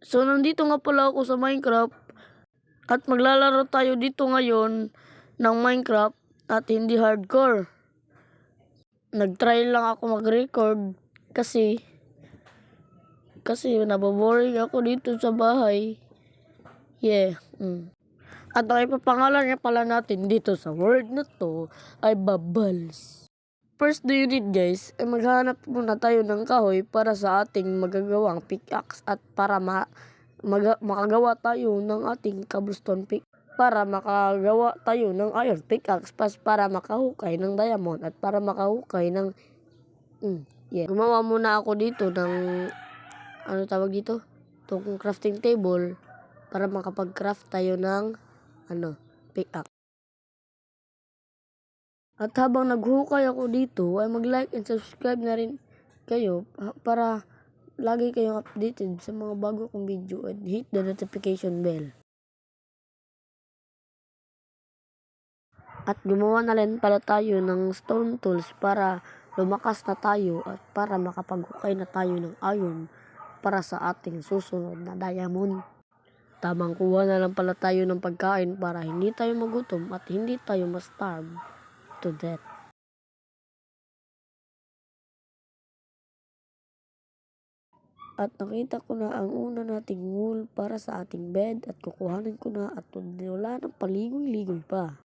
So, nandito nga pala ako sa Minecraft at maglalaro tayo dito ngayon ng Minecraft at hindi hardcore. Nag-try lang ako mag-record kasi naboboring ako dito sa bahay. At ang ipapangalan niya pala natin dito sa world na to ay Bubbles. First do you need guys, ay maghanap muna tayo ng kahoy para sa ating magagawang pickaxe at para makagawa tayo ng ating cobblestone pick. Para makagawa tayo ng iron pickaxe para makahukay ng diamond at para makahukay ng Gumawa muna ako dito ng ano tawag dito? Itong crafting table para makapag-craft tayo ng pickaxe. At habang naghukay ako dito, ay mag-like and subscribe na rin kayo para lagi kayong updated sa mga bago kong video and hit the notification bell. At gumawa na rin pala tayo ng stone tools para lumakas na tayo at para makapaghukay na tayo ng iron para sa ating susunod na diamond. Tamang kuha na lang pala tayo ng pagkain para hindi tayo magutom at hindi tayo ma-starve to death. At nakita ko na ang una nating wool para sa ating bed at kukuhanin ko na at wala ng paligoy-ligoy pa.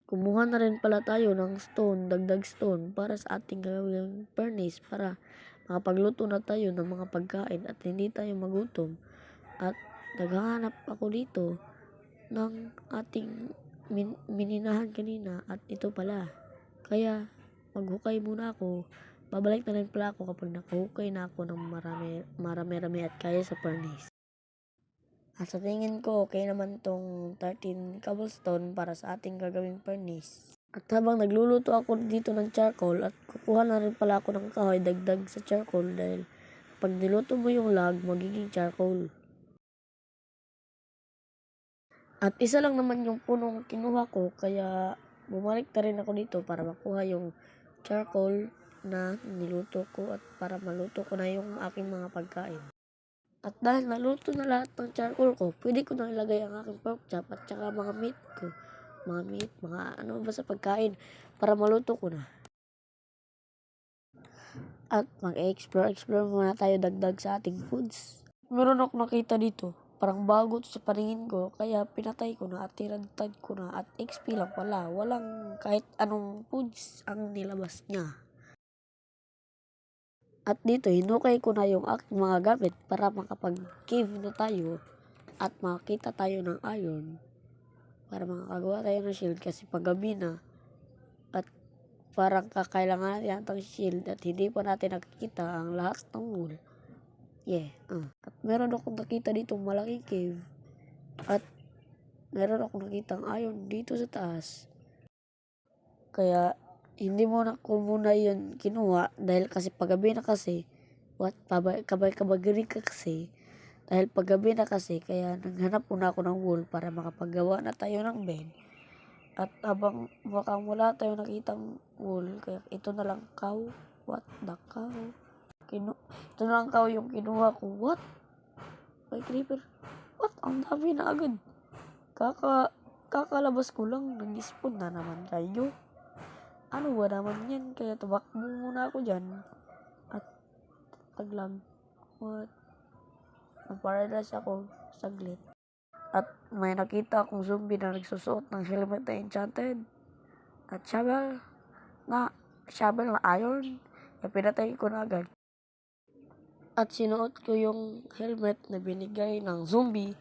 Kumuha na rin pala tayo ng stone, dagdag stone para sa ating gagawing furnace para makapagluto na tayo ng mga pagkain at hindi tayo magutom. At naghahanap ako dito ng ating mininahan kanina at ito pala. Kaya maghukay muna ako. Babalik na rin pala ako kapag nakahukay na ako ng marami at kaya sa furnace. At sa tingin ko, okay naman tong 13 cobblestone para sa ating gagawing furnace. At habang nagluluto ako dito ng charcoal at kukuha na rin pala ako ng kahoy dagdag sa charcoal dahil pag niluto mo yung log, magiging charcoal. At isa lang naman yung punong kinuha ko kaya bumalik na rin ako dito para makuha yung charcoal na niluto ko at para maluto ko na yung aking mga pagkain. At dahil naluto na lahat ng charcoal ko, pwede ko na ilagay ang aking pork chop at saka mga meat ko. Mga ano ba sa pagkain para maluto ko na. At mag-explore muna tayo dagdag sa ating foods. Meron ako nakita dito, parang bago sa paningin ko, kaya pinatay ko na at tinadtad ko na at XP lang pala. Walang kahit anong foods ang nilabas niya. At dito, hinukay ko na yung aking mga gamit para makapag-cave na tayo at makakita tayo ng iron para makagawa tayo ng shield kasi paggabi na at parang kakailangan natin ang shield at hindi pa natin nakikita ang lahat ng wool. At meron akong nakita dito malaking cave at meron akong nakita ang iron dito sa taas. Kaya hindi ko muna yun kinuha dahil kasi paggabi na kasi kabay-kabagiri ka kasi dahil paggabi na kasi kaya naghanap muna ako ng wool para makapagawa na tayo ng bed. At habang wala tayo nakitang wool kaya ito na lang what the cow ito na lang yung kinuha ko. What? May creeper. What? Ang dami na agad. Kakalabas ko lang nag-spawn na naman kayo. Ano ba naman yan? Kaya tumakbo muna ako dyan. At taglag. What? Naparalyze ako saglit. At may nakita akong zombie na nagsusuot ng helmet na enchanted. At shovel na iron. Kaya pinatay ko na agad. At sinuot ko yung helmet na binigay ng zombie.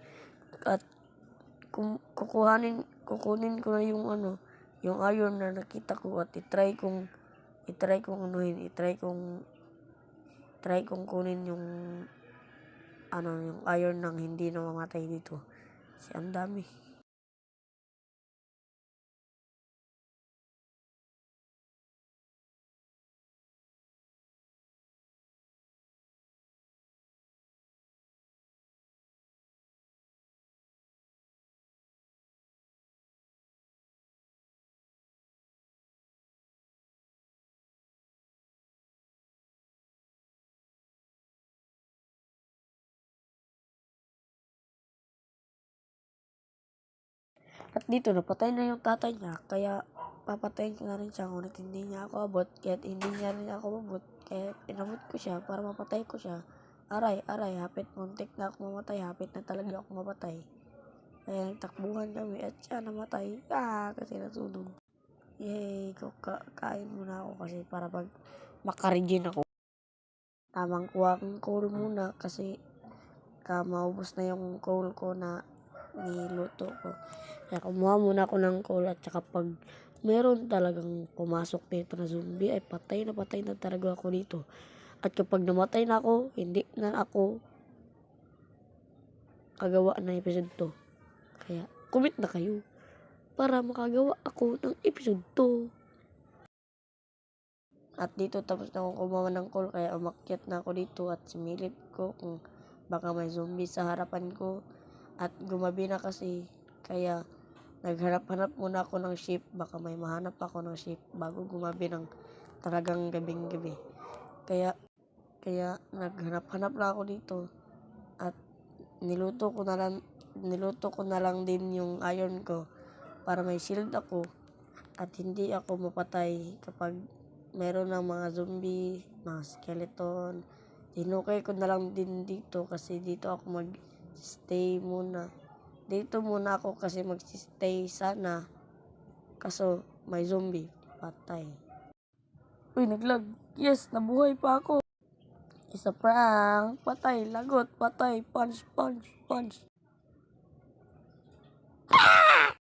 At kukunin ko na yung iron na nakita ko at i-try kong kunin yung iron nang hindi na mamatay dito. Kasi ang dami. At dito, napatay na yung tatay niya. Kaya, papatayin ko na rin siya. Ngunit hindi niya ako abot. Kahit hindi niya rin ako abot. Kaya, inabot ko siya para mapatay ko siya. Aray, hapit muntik na ako mamatay. Hapit na talaga ako mapatay. Kaya, nagtakbuhan kami. At siya namatay. Kasi nasunog. Yay, kain muna ako kasi para pag makaregen ako. Tamang kuha akong coal muna kasi maubos na yung coal ko na niluto ko. Kaya kumuha muna ako ng coal at saka pag meron talagang pumasok dito na zombie ay patay na talaga ako dito. At kapag namatay na ako, hindi na ako kagawa ng episode 2. Kaya comment na kayo para makagawa ako ng episode 2. At dito tapos na akong kumuha ng coal kaya umakyat na ako dito at similip ko kung baka may zombie sa harapan ko. At gumabi na kasi kaya naghanap-hanap muna ako ng ship. Baka may mahanap ako ng ship bago gumabi ng talagang gabing-gabi. Kaya naghanap-hanap na ako dito at niluto ko na lang din yung iron ko para may shield ako at hindi ako mapatay kapag meron ng mga zombie, mga skeleton. Hinukay ko na lang din dito kasi dito ako mag-stay muna. Dito muna ako kasi mag-stay sana. Kaso may zombie, patay. Uy, naglag. Yes, nabuhay pa ako. Isa prank, patay, lagot, patay, punch.